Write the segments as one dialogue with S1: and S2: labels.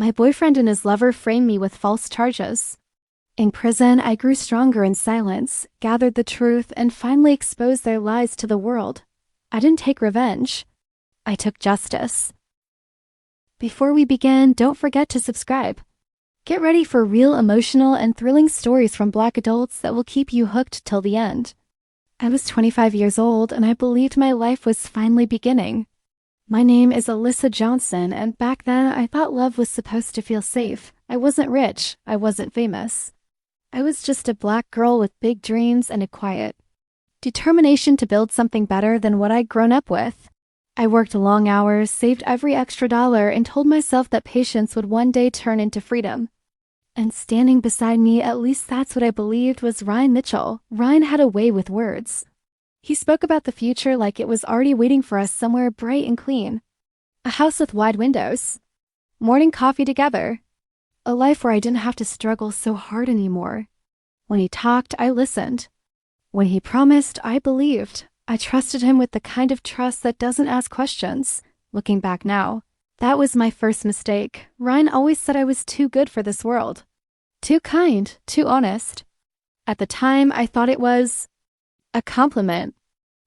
S1: My boyfriend and his lover framed me with false charges. In prison, I grew stronger in silence, gathered the truth, and finally exposed their lies to the world. I didn't take revenge. I took justice. Before we begin, don't forget to subscribe. Get ready for real emotional and thrilling stories from Black adults that will keep you hooked till the end. I was 25 years old and I believed my life was finally beginning. My name is Alyssa Johnson, and back then I thought love was supposed to feel safe. I wasn't rich. I wasn't famous. I was just a black girl with big dreams and a quiet determination to build something better than what I'd grown up with. I worked long hours, saved every extra dollar, and told myself that patience would one day turn into freedom. And standing beside me, at least that's what I believed, was Ryan Mitchell. Ryan had a way with words. He spoke about the future like it was already waiting for us somewhere bright and clean. A house with wide windows. Morning coffee together. A life where I didn't have to struggle so hard anymore. When he talked, I listened. When he promised, I believed. I trusted him with the kind of trust that doesn't ask questions. Looking back now, that was my first mistake. Ryan always said I was too good for this world. Too kind, too honest. At the time, I thought it was a compliment.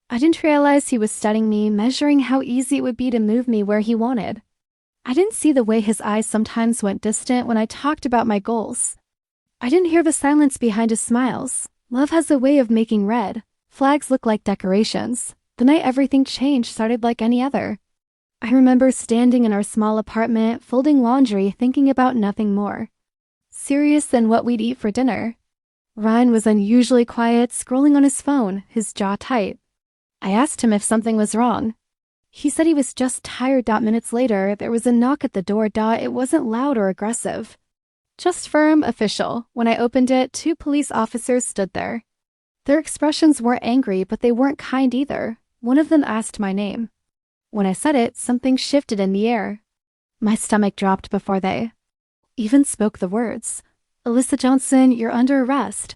S1: I didn't realize he was studying me, measuring how easy it would be to move me where he wanted. I didn't see the way his eyes sometimes went distant when I talked about my goals. I didn't hear the silence behind his smiles. Love has a way of making red flags look like decorations. The night everything changed started like any other. I remember standing in our small apartment, folding laundry, thinking about nothing more serious than what we'd eat for dinner. Ryan was unusually quiet, scrolling on his phone, his jaw tight. I asked him if something was wrong. He said he was just tired. Minutes later, there was a knock at the door. It wasn't loud or aggressive. Just firm, official. When I opened it, 2 police officers stood there. Their expressions weren't angry, but they weren't kind either. One of them asked my name. When I said it, something shifted in the air. My stomach dropped before they even spoke the words. Alyssa Johnson, you're under arrest.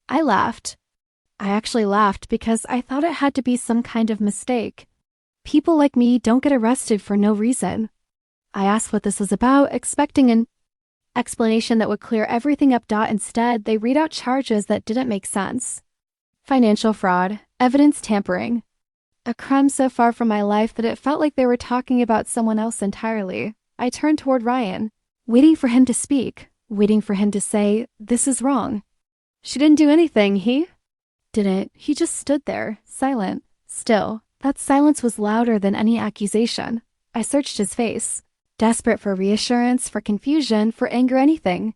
S1: I laughed. I actually laughed because I thought it had to be some kind of mistake. People like me don't get arrested for no reason. I asked what this was about, expecting an explanation that would clear everything up. Instead, they read out charges that didn't make sense. Financial fraud, evidence tampering. A crime so far from my life that it felt like they were talking about someone else entirely. I turned toward Ryan, waiting for him to speak, waiting for him to say, "This is wrong." She didn't do anything, he didn't. He just stood there, silent, still. That silence was louder than any accusation. I searched his face, desperate for reassurance, for confusion, for anger, anything.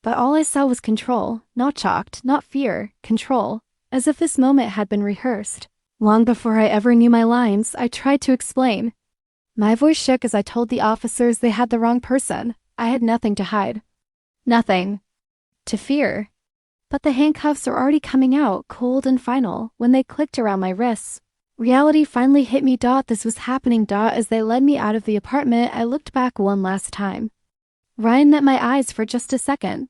S1: But all I saw was control, not shocked, not fear, control, as if this moment had been rehearsed. Long before I ever knew my lines, I tried to explain. My voice shook as I told the officers they had the wrong person. I had nothing to hide. Nothing to fear. But the handcuffs were already coming out, cold and final, when they clicked around my wrists. Reality finally hit me. This was happening. As they led me out of the apartment, I looked back one last time. Ryan met my eyes for just a second.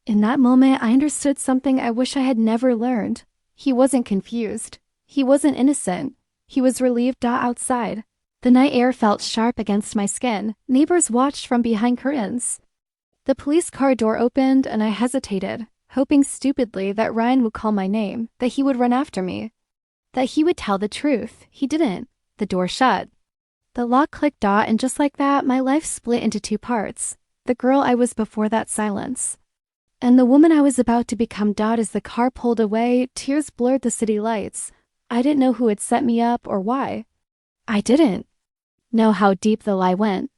S1: In that moment, I understood something I wish I had never learned. He wasn't confused. He wasn't innocent. He was relieved. Outside, the night air felt sharp against my skin. Neighbors watched from behind curtains. The police car door opened and I hesitated, hoping stupidly that Ryan would call my name, that he would run after me, that he would tell the truth. He didn't. The door shut. The lock clicked. And just like that, my life split into 2 parts. The girl I was before that silence, and the woman I was about to become. As the car pulled away, tears blurred the city lights. I didn't know who had set me up or why. I didn't know how deep the lie went.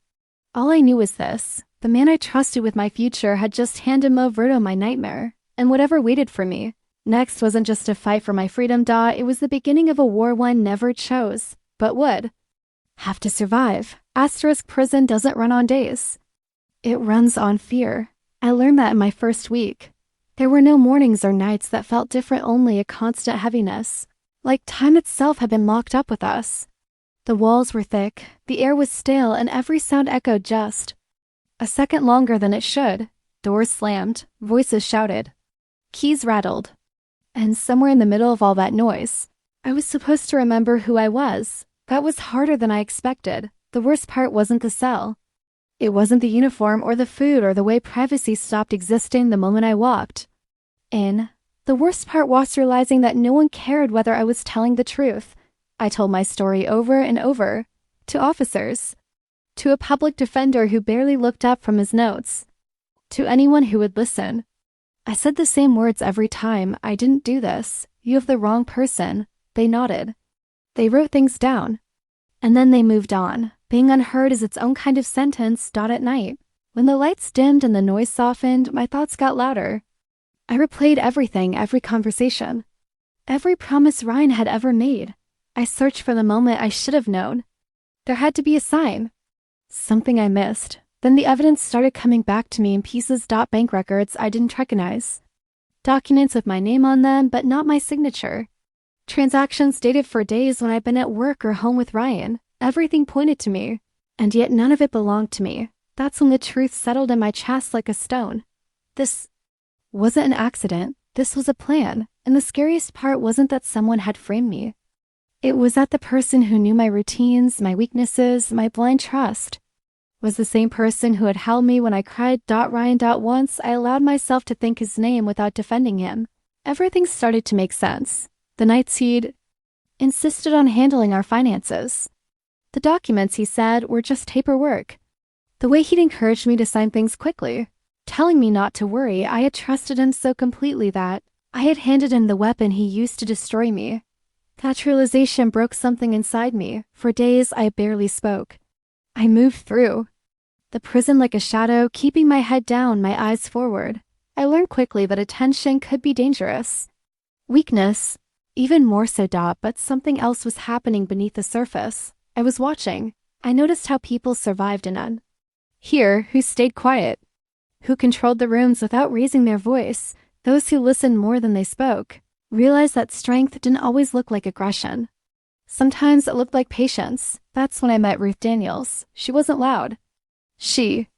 S1: All I knew was this: the man I trusted with my future had just handed Verto my nightmare, and whatever waited for me next wasn't just a fight for my freedom. It was the beginning of a war one never chose, but would have to survive. Prison doesn't run on days. It runs on fear. I learned that in my first week. There were no mornings or nights that felt different, only a constant heaviness, like time itself had been locked up with us. The walls were thick, the air was stale, and every sound echoed just a second longer than it should. Doors slammed, voices shouted, keys rattled. And somewhere in the middle of all that noise, I was supposed to remember who I was. That was harder than I expected. The worst part wasn't the cell. It wasn't the uniform or the food or the way privacy stopped existing the moment I walked in. The worst part was realizing that no one cared whether I was telling the truth. I told my story over and over, to officers, to a public defender who barely looked up from his notes, to anyone who would listen. I said the same words every time. "I didn't do this. You have the wrong person." They nodded. They wrote things down. And then they moved on. Being unheard is its own kind of sentence. At night, when the lights dimmed and the noise softened, my thoughts got louder. I replayed everything, every conversation, every promise Ryan had ever made. I searched for the moment I should have known. There had to be a sign. Something I missed. Then the evidence started coming back to me in pieces. Bank records I didn't recognize. Documents with my name on them, but not my signature. Transactions dated for days when I'd been at work or home with Ryan. Everything pointed to me, and yet none of it belonged to me. That's when the truth settled in my chest like a stone. This wasn't an accident. This was a plan, and the scariest part wasn't that someone had framed me. It was that the person who knew my routines, my weaknesses, my blind trust, was the same person who had held me when I cried. Ryan. Once I allowed myself to think his name without defending him, everything started to make sense. The nights he'd insisted on handling our finances. The documents, he said, were just paperwork. The way he'd encouraged me to sign things quickly, telling me not to worry. I had trusted him so completely that I had handed him the weapon he used to destroy me. That realization broke something inside me. For days, I barely spoke. I moved through the prison like a shadow, keeping my head down, my eyes forward. I learned quickly that attention could be dangerous. Weakness, even more so. But something else was happening beneath the surface. I was watching. I noticed how people survived in here, who stayed quiet, who controlled the rooms without raising their voice. Those who listened more than they spoke realized that strength didn't always look like aggression. Sometimes it looked like patience. That's when I met Ruth Daniels. She wasn't loud. She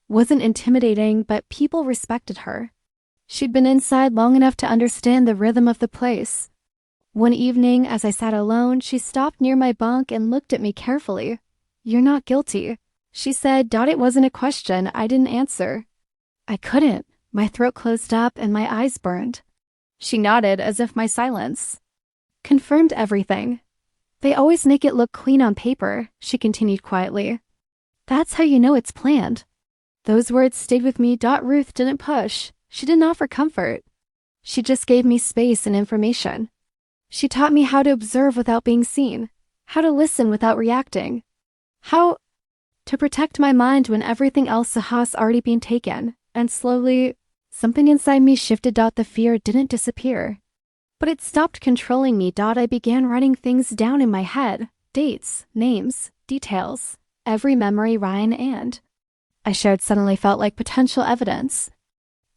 S1: wasn't intimidating, but people respected her. She'd been inside long enough to understand the rhythm of the place. One evening, as I sat alone, she stopped near my bunk and looked at me carefully. "You're not guilty," she said. It wasn't a question. I didn't answer. I couldn't. My throat closed up and my eyes burned. She nodded as if my silence confirmed everything. "They always make it look clean on paper," she continued quietly. "That's how you know it's planned." Those words stayed with me. Ruth didn't push. She didn't offer comfort. She just gave me space and information. She taught me how to observe without being seen, how to listen without reacting, how to protect my mind when everything else has already been taken. And slowly, something inside me shifted. The fear didn't disappear, but it stopped controlling me. I began writing things down in my head. Dates, names, details, every memory Ryan and I shared suddenly felt like potential evidence.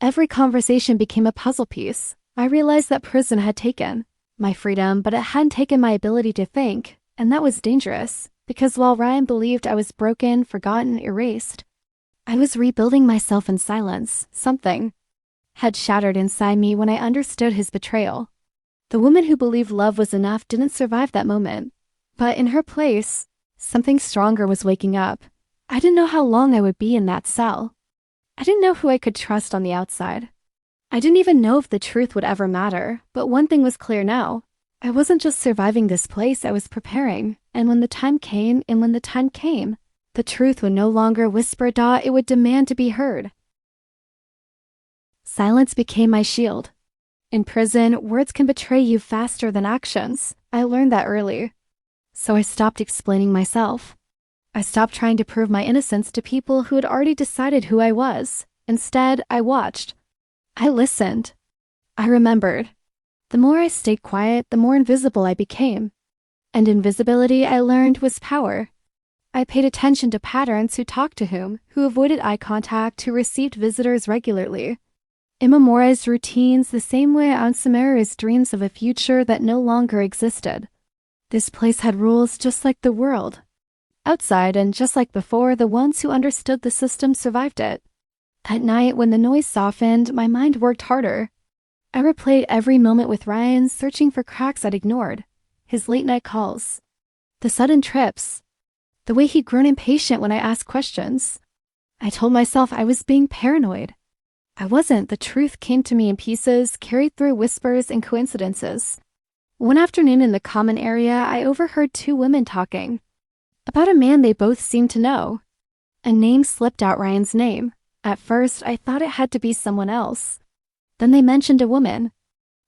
S1: Every conversation became a puzzle piece. I realized that prison had taken my freedom, but it hadn't taken my ability to think, and that was dangerous, because while Ryan believed I was broken, forgotten, erased, I was rebuilding myself in silence. Something had shattered inside me when I understood his betrayal. The woman who believed love was enough didn't survive that moment, but in her place, something stronger was waking up. I didn't know how long I would be in that cell. I didn't know who I could trust on the outside. I didn't even know if the truth would ever matter, but one thing was clear now. I wasn't just surviving this place, I was preparing. And when the time came, the truth would no longer whisper. It would demand to be heard. Silence became my shield. In prison, words can betray you faster than actions. I learned that early. So I stopped explaining myself. I stopped trying to prove my innocence to people who had already decided who I was. Instead, I watched. I listened. I remembered. The more I stayed quiet, the more invisible I became. And invisibility, I learned, was power. I paid attention to patterns: who talked to whom, who avoided eye contact, who received visitors regularly. I memorized routines the same way Aunt Samara's dreams of a future that no longer existed. This place had rules just like the world outside, and just like before, the ones who understood the system survived it. At night, when the noise softened, my mind worked harder. I replayed every moment with Ryan, searching for cracks I'd ignored. His late-night calls, the sudden trips, the way he'd grown impatient when I asked questions. I told myself I was being paranoid. I wasn't. The truth came to me in pieces, carried through whispers and coincidences. One afternoon in the common area, I overheard two women talking about a man they both seemed to know. A name slipped out, Ryan's name. At first, I thought it had to be someone else. Then they mentioned a woman.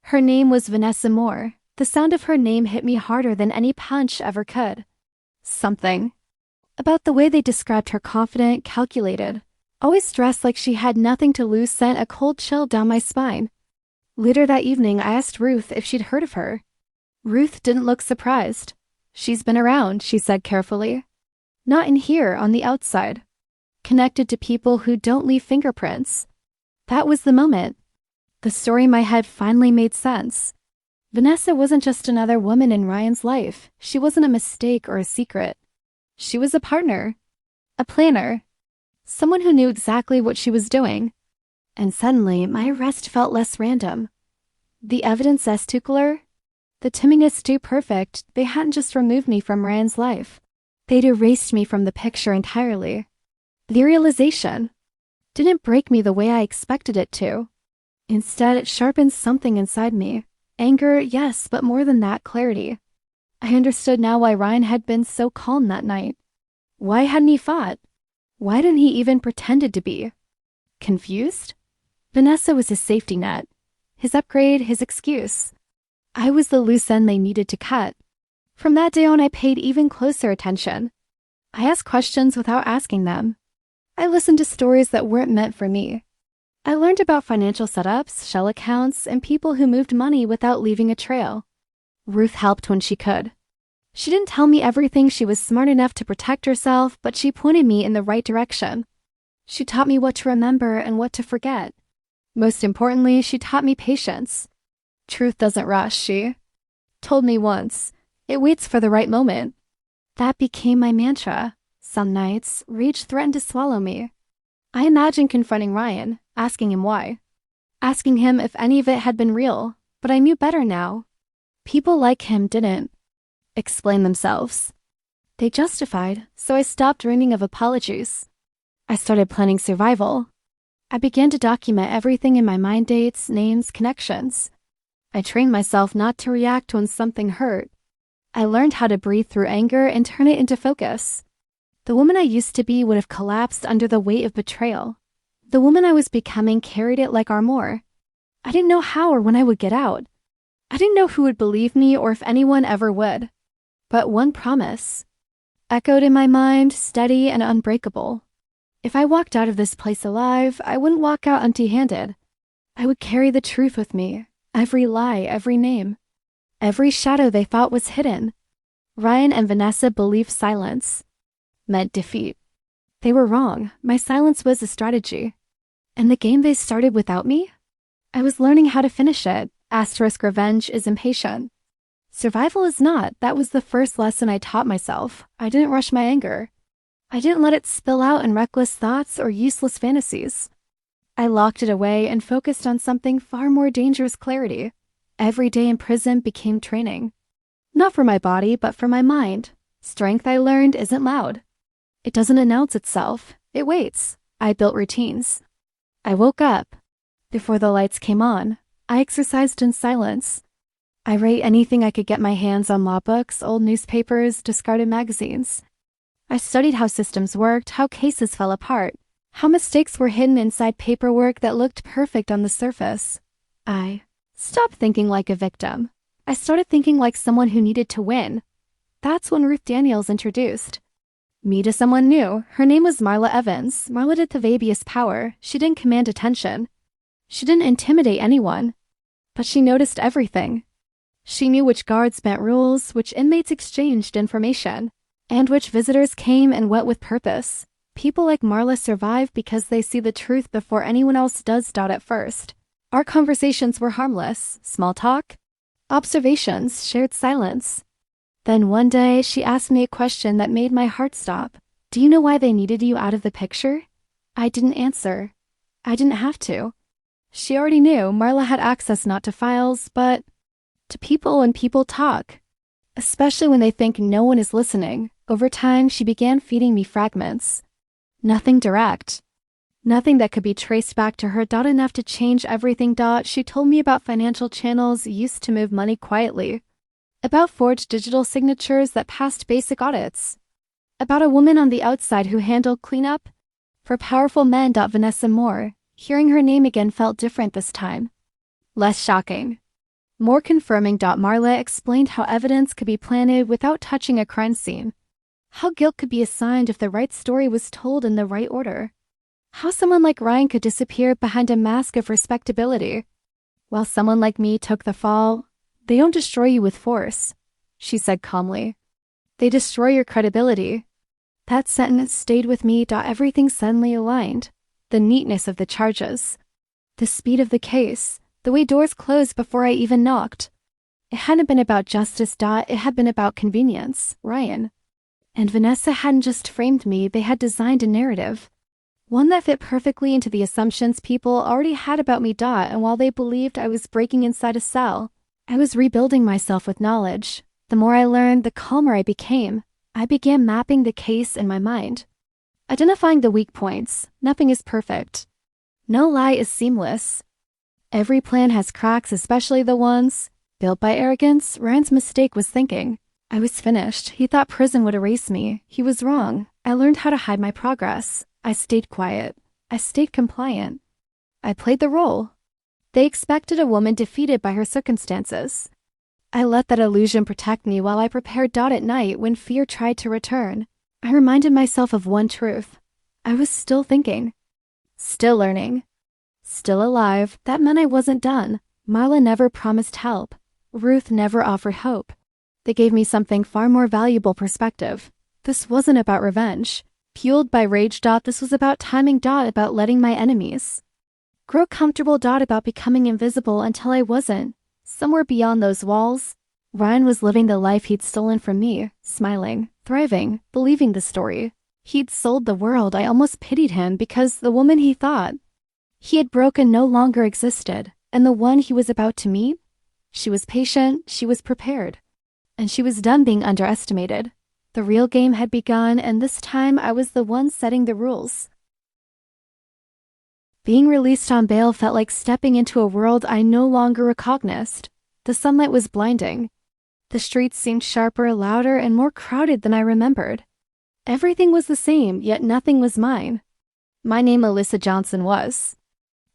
S1: Her name was Vanessa Moore. The sound of her name hit me harder than any punch ever could. Something about the way they described her, confident, calculated, always dressed like she had nothing to lose, sent a cold chill down my spine. Later that evening, I asked Ruth if she'd heard of her. Ruth didn't look surprised. She's been around, she said carefully. Not in here, on the outside. Connected to people who don't leave fingerprints. That was the moment. The story in my head finally made sense. Vanessa wasn't just another woman in Ryan's life. She wasn't a mistake or a secret. She was a partner, a planner, someone who knew exactly what she was doing. And suddenly, my arrest felt less random. The evidence as too clear, the timminess too perfect. They hadn't just removed me from Ryan's life. They'd erased me from the picture entirely. The realization didn't break me the way I expected it to. Instead, it sharpened something inside me. Anger, yes, but more than that, clarity. I understood now why Ryan had been so calm that night. Why hadn't he fought? Why didn't he even pretended to be? Confused? Vanessa was his safety net, his upgrade, his excuse. I was the loose end they needed to cut. From that day on, I paid even closer attention. I asked questions without asking them. I listened to stories that weren't meant for me. I learned about financial setups, shell accounts, and people who moved money without leaving a trail. Ruth helped when she could. She didn't tell me everything. She was smart enough to protect herself, but she pointed me in the right direction. She taught me what to remember and what to forget. Most importantly, she taught me patience. Truth doesn't rush, she told me once. It waits for the right moment. That became my mantra. Some nights, rage threatened to swallow me. I imagined confronting Ryan, asking him why. Asking him if any of it had been real, but I knew better now. People like him didn't explain themselves. They justified, so I stopped dreaming of apologies. I started planning survival. I began to document everything in my mind, dates, names, connections. I trained myself not to react when something hurt. I learned how to breathe through anger and turn it into focus. The woman I used to be would have collapsed under the weight of betrayal. The woman I was becoming carried it like armor. I didn't know how or when I would get out. I didn't know who would believe me or if anyone ever would. But one promise echoed in my mind, steady and unbreakable. If I walked out of this place alive, I wouldn't walk out empty-handed. I would carry the truth with me, every lie, every name, every shadow they thought was hidden. Ryan and Vanessa believed silence meant defeat. They were wrong. My silence was a strategy. And the game they started without me? I was learning how to finish it. Asterisk revenge is impatient. Survival is not. That was the first lesson I taught myself. I didn't rush my anger. I didn't let it spill out in reckless thoughts or useless fantasies. I locked it away and focused on something far more dangerous: clarity. Every day in prison became training. Not for my body, but for my mind. Strength, I learned, isn't loud. It doesn't announce itself. It waits. I built routines. I woke up. Before the lights came on, I exercised in silence. I read anything I could get my hands on: law books, old newspapers, discarded magazines. I studied how systems worked, how cases fell apart, how mistakes were hidden inside paperwork that looked perfect on the surface. I stopped thinking like a victim. I started thinking like someone who needed to win. That's when Ruth Daniels introduced me to someone new. Her name was Marla Evans. Marla did the baby's power. She didn't command attention. She didn't intimidate anyone. But she noticed everything. She knew which guards bent rules, which inmates exchanged information, and which visitors came and went with purpose. People like Marla survive because they see the truth before anyone else does. At first, our conversations were harmless: small talk, observations, shared silence. Then one day, she asked me a question that made my heart stop. Do you know why they needed you out of the picture? I didn't answer. I didn't have to. She already knew. Marla had access not to files, but to people, and people talk, especially when they think no one is listening. Over time, she began feeding me fragments. Nothing direct. Nothing that could be traced back to her. Enough to change everything. She told me about financial channels used to move money quietly, about forged digital signatures that passed basic audits, about a woman on the outside who handled cleanup for powerful men. Vanessa Moore. Hearing her name again felt different this time. Less shocking. More confirming. Marla explained how evidence could be planted without touching a crime scene. How guilt could be assigned if the right story was told in the right order. How someone like Ryan could disappear behind a mask of respectability, while someone like me took the fall. They don't destroy you with force, she said calmly. They destroy your credibility. That sentence stayed with me. Everything suddenly aligned. The neatness of the charges, the speed of the case, the way doors closed before I even knocked. It hadn't been about justice. It had been about convenience. Ryan and Vanessa hadn't just framed me, they had designed a narrative. One that fit perfectly into the assumptions people already had about me. And while they believed I was breaking inside a cell, I was rebuilding myself with knowledge. The more I learned, the calmer I became. I began mapping the case in my mind, identifying the weak points. Nothing is perfect. No lie is seamless. Every plan has cracks, especially the ones built by arrogance. Ryan's mistake was thinking I was finished. He thought prison would erase me. He was wrong. I learned how to hide my progress. I stayed quiet. I stayed compliant. I played the role. They expected a woman defeated by her circumstances. I let that illusion protect me while I prepared. At night, when fear tried to return, I reminded myself of one truth. I was still thinking, still learning, still alive. That meant I wasn't done. Marla never promised help. Ruth never offered hope. They gave me something far more valuable: perspective. This wasn't about revenge, fueled by rage. This was about timing. About letting my enemies grow comfortable. About becoming invisible until I wasn't. Somewhere beyond those walls, Ryan was living the life he'd stolen from me, smiling, thriving, believing the story. He'd sold the world. I almost pitied him because the woman he thought he had broken no longer existed, and the one he was about to meet, she was patient, she was prepared, and she was done being underestimated. The real game had begun, and this time I was the one setting the rules. Being released on bail felt like stepping into a world I no longer recognized. The sunlight was blinding. The streets seemed sharper, louder, and more crowded than I remembered. Everything was the same, yet nothing was mine. My name, Alyssa Johnson, was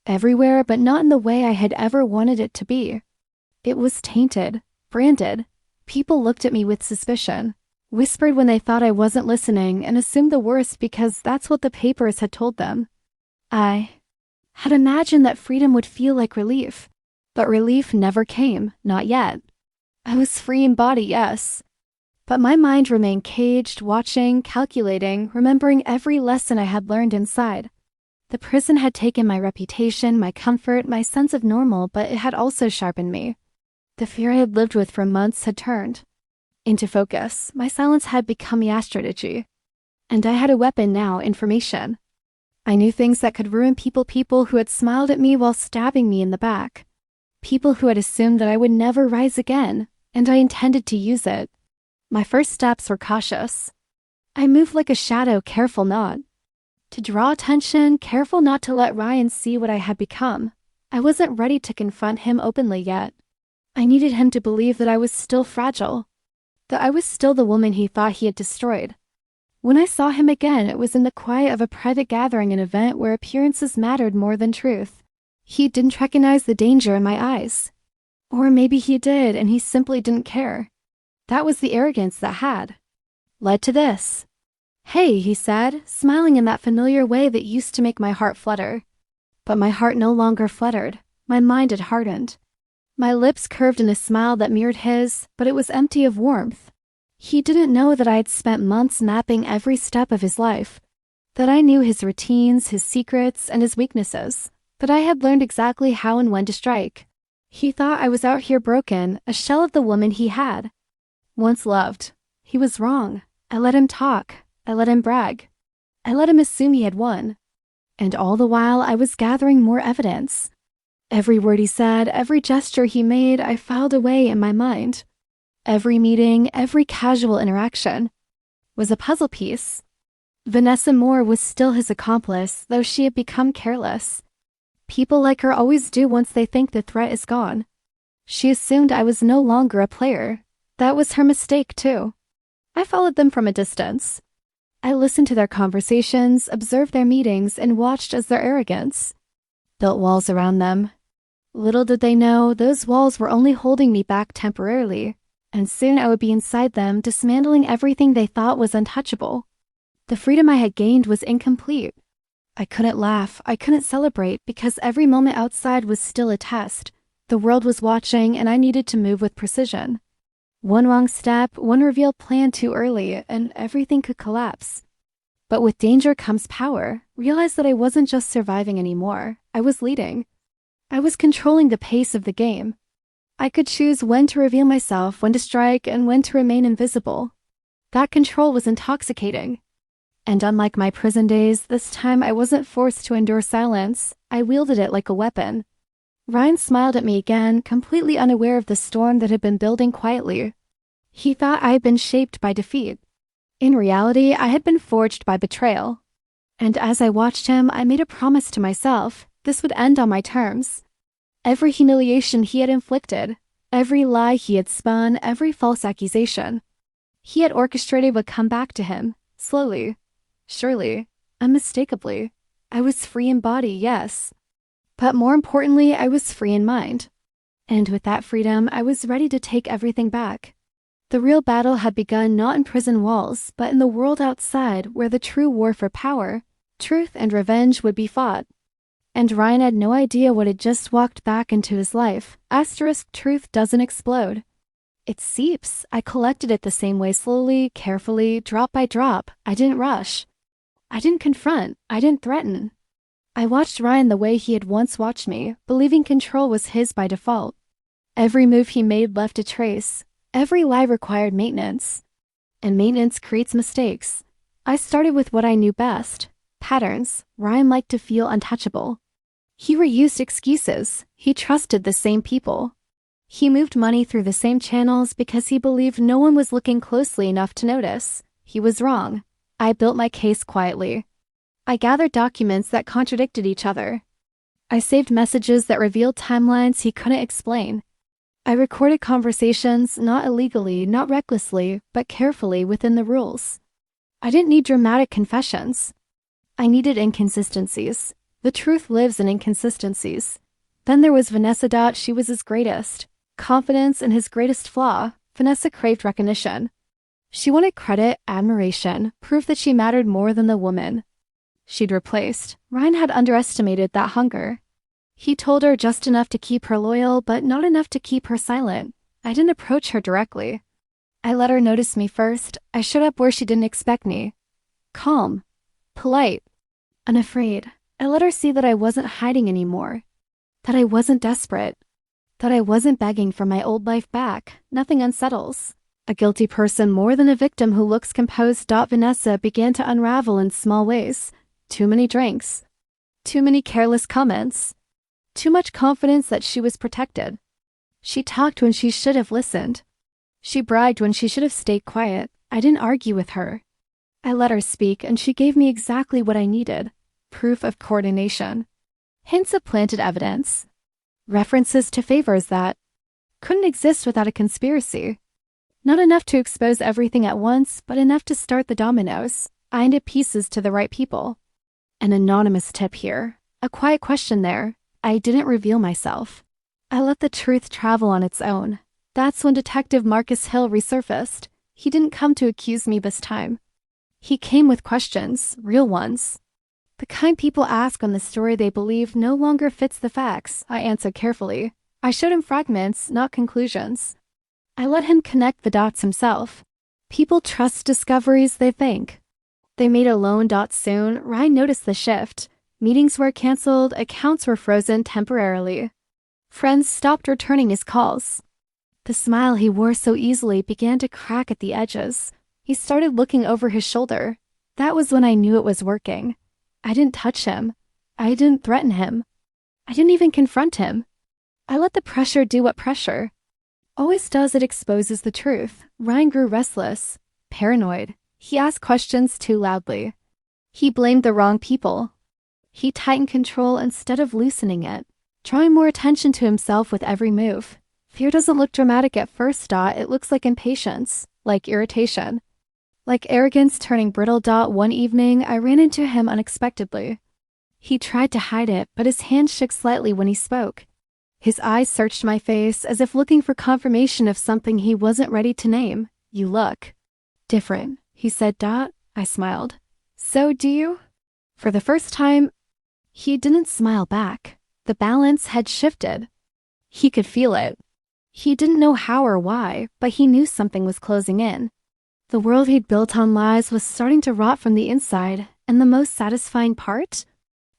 S1: everywhere, but not in the way I had ever wanted it to be. It was tainted, branded. People looked at me with suspicion, whispered when they thought I wasn't listening, and assumed the worst because that's what the papers had told them. I had imagined that freedom would feel like relief, but relief never came, not yet. I was free in body, yes, but my mind remained caged, watching, calculating, remembering every lesson I had learned inside. The prison had taken my reputation, my comfort, my sense of normal, but it had also sharpened me. The fear I had lived with for months had turned into focus. My silence had become my strategy, and I had a weapon now: information. I knew things that could ruin people who had smiled at me while stabbing me in the back, people who had assumed that I would never rise again, and I intended to use it. My first steps were cautious. I moved like a shadow, careful not to draw attention, careful not to let Ryan see what I had become. I wasn't ready to confront him openly yet. I needed him to believe that I was still fragile, that I was still the woman he thought he had destroyed. When I saw him again, it was in the quiet of a private gathering, an event where appearances mattered more than truth. He didn't recognize the danger in my eyes. Or maybe he did, and he simply didn't care. That was the arrogance that had led to this. "Hey," he said, smiling in that familiar way that used to make my heart flutter. But my heart no longer fluttered. My mind had hardened. My lips curved in a smile that mirrored his, but it was empty of warmth. He didn't know that I had spent months mapping every step of his life, that I knew his routines, his secrets, and his weaknesses, that I had learned exactly how and when to strike. He thought I was out here broken, a shell of the woman he had once loved. He was wrong. I let him talk. I let him brag. I let him assume he had won. And all the while, I was gathering more evidence. Every word he said, every gesture he made, I filed away in my mind. Every meeting, every casual interaction was a puzzle piece. Vanessa Moore was still his accomplice, though she had become careless. People like her always do once they think the threat is gone. She assumed I was no longer a player. That was her mistake, too. I followed them from a distance. I listened to their conversations, observed their meetings, and watched as their arrogance built walls around them. Little did they know, those walls were only holding me back temporarily, and soon I would be inside them, dismantling everything they thought was untouchable. The freedom I had gained was incomplete. I couldn't laugh, I couldn't celebrate, because every moment outside was still a test. The world was watching, and I needed to move with precision. One wrong step, one revealed plan too early, and everything could collapse. But with danger comes power. Realized that I wasn't just surviving anymore. I was leading. I was controlling the pace of the game. I could choose when to reveal myself, when to strike, and when to remain invisible. That control was intoxicating. And unlike my prison days, this time I wasn't forced to endure silence. I wielded it like a weapon. Ryan smiled at me again, completely unaware of the storm that had been building quietly. He thought I had been shaped by defeat. In reality, I had been forged by betrayal. And as I watched him, I made a promise to myself. This would end on my terms. Every humiliation he had inflicted, every lie he had spun, every false accusation he had orchestrated would come back to him, slowly, surely, unmistakably. I was free in body, yes. But more importantly, I was free in mind. And with that freedom, I was ready to take everything back. The real battle had begun not in prison walls, but in the world outside, where the true war for power, truth, and revenge would be fought. And Ryan had no idea what had just walked back into his life. Asterisk, truth doesn't explode. It seeps. I collected it the same way, slowly, carefully, drop by drop. I didn't rush. I didn't confront. I didn't threaten. I watched Ryan the way he had once watched me, believing control was his by default. Every move he made left a trace. Every lie required maintenance. And maintenance creates mistakes. I started with what I knew best. Patterns. Ryan liked to feel untouchable. He reused excuses. He trusted the same people. He moved money through the same channels because he believed no one was looking closely enough to notice. He was wrong. I built my case quietly. I gathered documents that contradicted each other. I saved messages that revealed timelines he couldn't explain. I recorded conversations, not illegally, not recklessly, but carefully within the rules. I didn't need dramatic confessions. I needed inconsistencies. The truth lives in inconsistencies. Then there was Vanessa. She was his greatest. Confidence in his greatest flaw. Vanessa craved recognition. She wanted credit, admiration, proof that she mattered more than the woman she'd replaced. Ryan had underestimated that hunger. He told her just enough to keep her loyal, but not enough to keep her silent. I didn't approach her directly. I let her notice me first. I showed up where she didn't expect me. Calm. Polite. Unafraid. I let her see that I wasn't hiding anymore. That I wasn't desperate. That I wasn't begging for my old life back. Nothing unsettles a guilty person more than a victim who looks composed. Vanessa began to unravel in small ways. Too many drinks. Too many careless comments. Too much confidence that she was protected. She talked when she should have listened. She bragged when she should have stayed quiet. I didn't argue with her. I let her speak, and she gave me exactly what I needed. Proof of coordination. Hints of planted evidence. References to favors that couldn't exist without a conspiracy. Not enough to expose everything at once, but enough to start the dominoes. I handed pieces to the right people. An anonymous tip here. A quiet question there. I didn't reveal myself. I let the truth travel on its own. That's when Detective Marcus Hill resurfaced. He didn't come to accuse me this time. He came with questions, real ones. The kind people ask when the story they believe no longer fits the facts. I answered carefully. I showed him fragments, not conclusions. I let him connect the dots himself. People trust discoveries they think. They made a loan. Soon, Ryan noticed the shift. Meetings were canceled, accounts were frozen temporarily. Friends stopped returning his calls. The smile he wore so easily began to crack at the edges. He started looking over his shoulder. That was when I knew it was working. I didn't touch him. I didn't threaten him. I didn't even confront him. I let the pressure do what pressure always does. It exposes the truth. Ryan grew restless, paranoid. He asked questions too loudly. He blamed the wrong people. He tightened control instead of loosening it, drawing more attention to himself with every move. Fear doesn't look dramatic at first, it looks like impatience, like irritation. Like arrogance turning brittle. One evening, I ran into him unexpectedly. He tried to hide it, but his hand shook slightly when he spoke. His eyes searched my face as if looking for confirmation of something he wasn't ready to name. You look different, he said. I smiled. So do you? For the first time, he didn't smile back. The balance had shifted. He could feel it. He didn't know how or why, but he knew something was closing in. The world he'd built on lies was starting to rot from the inside, and the most satisfying part?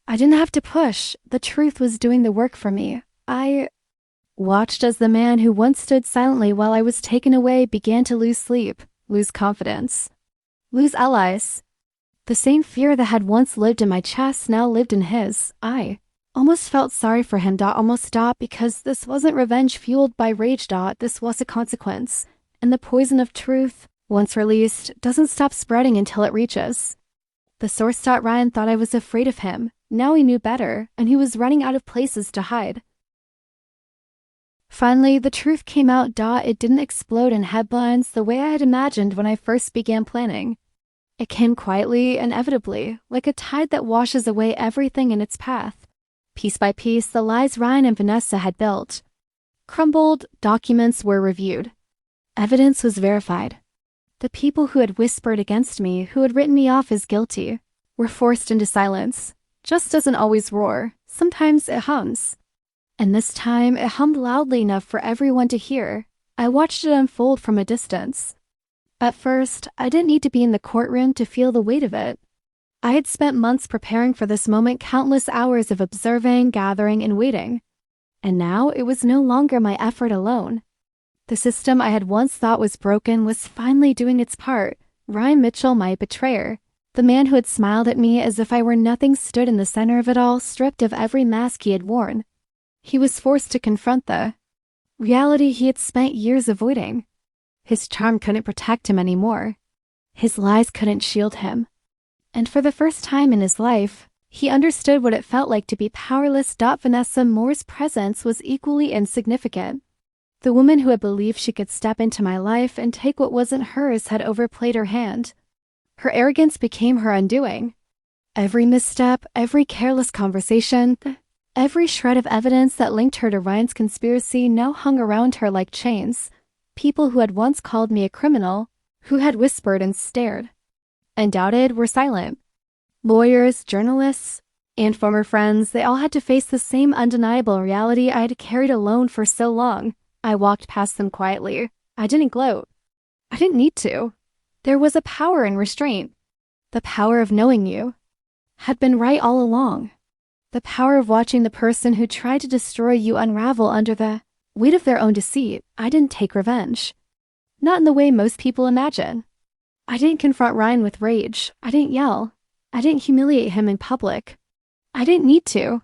S1: I didn't have to push. The truth was doing the work for me. I watched as the man who once stood silently while I was taken away began to lose sleep, lose confidence, lose allies. The same fear that had once lived in my chest now lived in his. I almost felt sorry for him. Because this wasn't revenge fueled by rage. This was a consequence. And the poison of truth, once released, doesn't stop spreading until it reaches. The source. Ryan thought I was afraid of him. Now he knew better, and he was running out of places to hide. Finally, the truth came out. It didn't explode in headlines the way I had imagined when I first began planning. It came quietly, inevitably, like a tide that washes away everything in its path. Piece by piece, the lies Ryan and Vanessa had built crumbled. Documents were reviewed. Evidence was verified. The people who had whispered against me, who had written me off as guilty, were forced into silence. Just doesn't always roar. Sometimes it hums. And this time, it hummed loudly enough for everyone to hear. I watched it unfold from a distance. At first, I didn't need to be in the courtroom to feel the weight of it. I had spent months preparing for this moment, countless hours of observing, gathering, and waiting. And now, it was no longer my effort alone. The system I had once thought was broken was finally doing its part. Ryan Mitchell, my betrayer, the man who had smiled at me as if I were nothing, stood in the center of it all, stripped of every mask he had worn. He was forced to confront the reality he had spent years avoiding. His charm couldn't protect him anymore. His lies couldn't shield him. And for the first time in his life, he understood what it felt like to be powerless. Vanessa Moore's presence was equally insignificant. The woman who had believed she could step into my life and take what wasn't hers had overplayed her hand. Her arrogance became her undoing. Every misstep, every careless conversation, every shred of evidence that linked her to Ryan's conspiracy now hung around her like chains. People who had once called me a criminal, who had whispered and stared, and doubted, were silent. Lawyers, journalists, and former friends, they all had to face the same undeniable reality I had carried alone for so long. I walked past them quietly. I didn't gloat. I didn't need to. There was a power in restraint. The power of knowing you had been right all along. The power of watching the person who tried to destroy you unravel under the weight of their own deceit. I didn't take revenge. Not in the way most people imagine. I didn't confront Ryan with rage. I didn't yell. I didn't humiliate him in public. I didn't need to.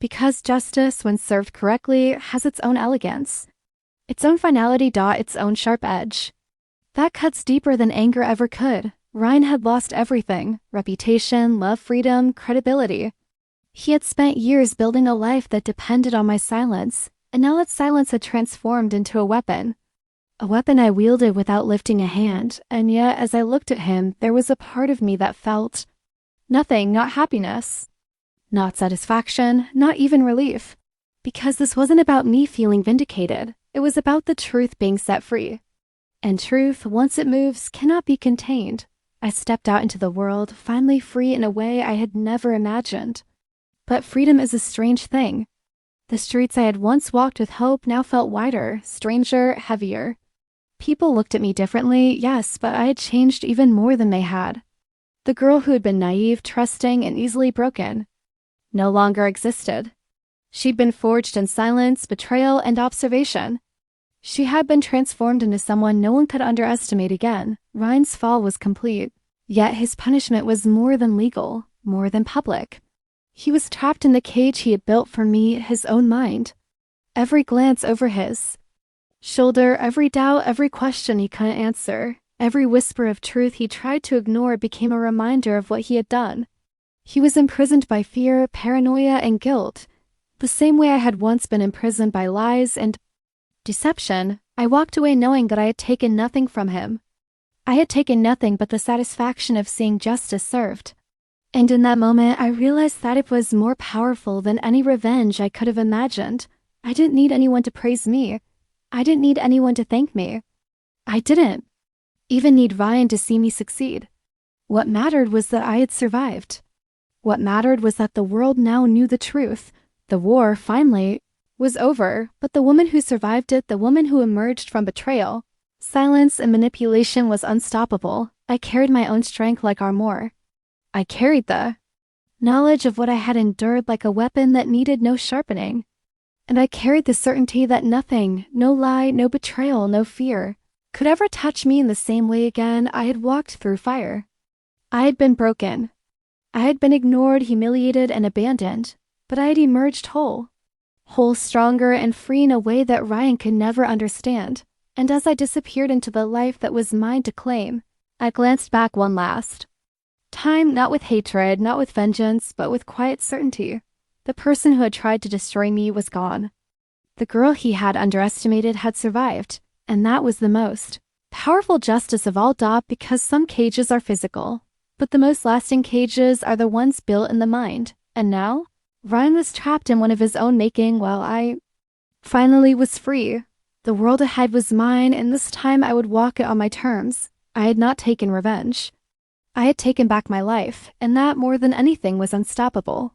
S1: Because justice, when served correctly, has its own elegance. Its own finality. Its own sharp edge. That cuts deeper than anger ever could. Ryan had lost everything: reputation, love, freedom, credibility. He had spent years building a life that depended on my silence, and now that silence had transformed into a weapon. A weapon I wielded without lifting a hand, and yet as I looked at him, there was a part of me that felt nothing, not happiness, not satisfaction, not even relief. Because this wasn't about me feeling vindicated. It was about the truth being set free. And truth, once it moves, cannot be contained. I stepped out into the world, finally free in a way I had never imagined. But freedom is a strange thing. The streets I had once walked with hope now felt wider, stranger, heavier. People looked at me differently, yes, but I had changed even more than they had. The girl who had been naive, trusting, and easily broken no longer existed. She'd been forged in silence, betrayal, and observation. She had been transformed into someone no one could underestimate again. Ryan's fall was complete. Yet his punishment was more than legal, more than public. He was trapped in the cage he had built for me, his own mind. Every glance over his shoulder, every doubt, every question he couldn't answer. Every whisper of truth he tried to ignore became a reminder of what he had done. He was imprisoned by fear, paranoia, and guilt, the same way I had once been imprisoned by lies and deception. I walked away knowing that I had taken nothing from him. I had taken nothing but the satisfaction of seeing justice served. And in that moment, I realized that it was more powerful than any revenge I could have imagined. I didn't need anyone to praise me. I didn't need anyone to thank me. I didn't even need Ryan to see me succeed. What mattered was that I had survived. What mattered was that the world now knew the truth. The war, finally, was over, but the woman who survived it, the woman who emerged from betrayal, silence, and manipulation was unstoppable. I carried my own strength like armor. I carried the knowledge of what I had endured like a weapon that needed no sharpening. And I carried the certainty that nothing, no lie, no betrayal, no fear, could ever touch me in the same way again. I had walked through fire. I had been broken. I had been ignored, humiliated, and abandoned, but I had emerged whole. Whole, stronger, and free in a way that Ryan could never understand. And as I disappeared into the life that was mine to claim, I glanced back one last time, not with hatred, not with vengeance, but with quiet certainty. The person who had tried to destroy me was gone. The girl he had underestimated had survived, and that was the most powerful justice of all, because some cages are physical, but the most lasting cages are the ones built in the mind. And now, Ryan was trapped in one of his own making while I finally was free. The world ahead was mine, and this time I would walk it on my terms. I had not taken revenge. I had taken back my life, and that more than anything was unstoppable.